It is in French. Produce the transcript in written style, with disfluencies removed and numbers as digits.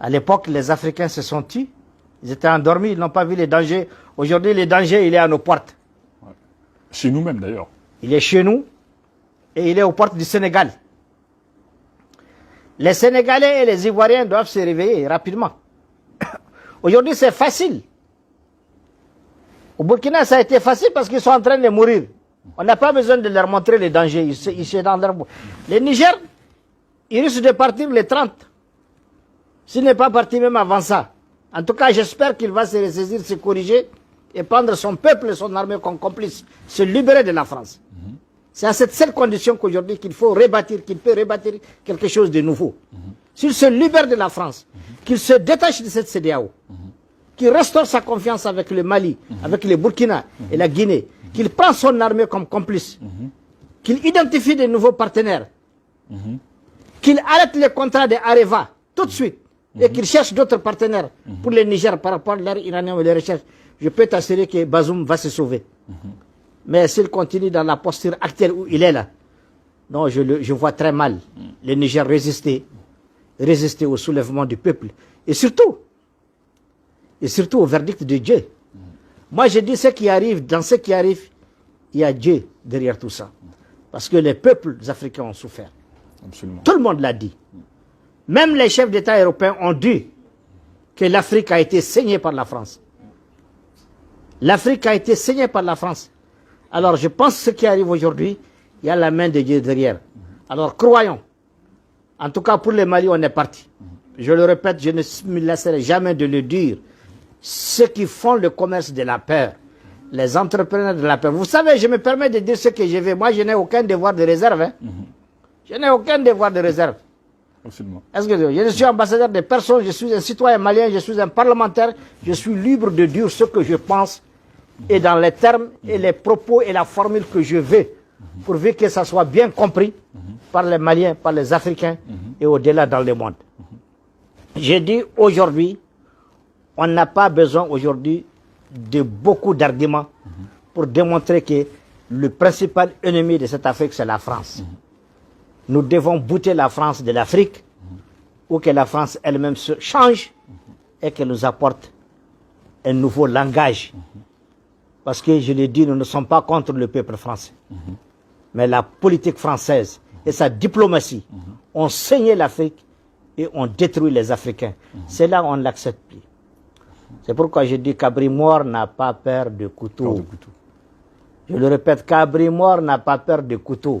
À l'époque, les Africains se sont tus. Ils étaient endormis, ils n'ont pas vu les dangers. Aujourd'hui, les dangers, il est à nos portes. Ouais. Chez nous-mêmes, d'ailleurs. Il est chez nous et il est aux portes du Sénégal. Les Sénégalais et les Ivoiriens doivent se réveiller rapidement. Aujourd'hui, c'est facile. Au Burkina, ça a été facile parce qu'ils sont en train de mourir. On n'a pas besoin de leur montrer les dangers. Ils sont dans leur... Les Niger, ils risquent de partir les 30. S'il n'est pas parti même avant ça. En tout cas, j'espère qu'il va se ressaisir, se corriger et prendre son peuple et son armée comme complice, se libérer de la France. C'est à cette seule condition qu'aujourd'hui qu'il faut rebâtir, qu'il peut rebâtir quelque chose de nouveau. S'il se libère de la France, qu'il se détache de cette CEDEAO, qu'il restaure sa confiance avec le Mali, avec le Burkina et la Guinée, qu'il prend son armée comme complice, qu'il identifie de nouveaux partenaires, qu'il arrête les contrats de Areva tout de suite et qu'il cherche d'autres partenaires pour le Niger par rapport à l'air iranien et les recherches. Je peux t'assurer que Bazoum va se sauver. Mais s'il continue dans la posture actuelle où il est là, non, je vois très mal le Niger résister au soulèvement du peuple. Et surtout au verdict de Dieu. Moi, je dis ce qui arrive, dans ce qui arrive, il y a Dieu derrière tout ça. Parce que les peuples africains ont souffert. Absolument. Tout le monde l'a dit. Même les chefs d'État européens ont dit que l'Afrique a été saignée par la France. L'Afrique a été saignée par la France. Alors, je pense que ce qui arrive aujourd'hui, il y a la main de Dieu derrière. Alors, croyons. En tout cas, pour le Mali, on est parti. Je le répète, je ne me laisserai jamais de le dire. Ceux qui font le commerce de la peur, les entrepreneurs de la peur. Vous savez, je me permets de dire ce que je veux. Moi, je n'ai aucun devoir de réserve. Hein. Je n'ai aucun devoir de réserve. Absolument. Est-ce que je ne suis ambassadeur de personne, je suis un citoyen malien, je suis un parlementaire, je suis libre de dire ce que je pense et dans les termes et les propos et la formule que je veux, pourvu que ça soit bien compris par les Maliens, par les Africains et au-delà dans le monde. J'ai dit aujourd'hui, on n'a pas besoin aujourd'hui de beaucoup d'arguments pour démontrer que le principal ennemi de cette Afrique, c'est la France. Nous devons bouter la France de l'Afrique ou que la France elle-même se change et qu'elle nous apporte un nouveau langage. Parce que, je l'ai dit, nous ne sommes pas contre le peuple français. Mais la politique française et sa diplomatie ont saigné l'Afrique et ont détruit les Africains. C'est là on ne l'accepte plus. C'est pourquoi je dis qu'Abri Mort n'a pas peur de couteau. Je le répète, qu'Abri Mort n'a pas peur de couteau.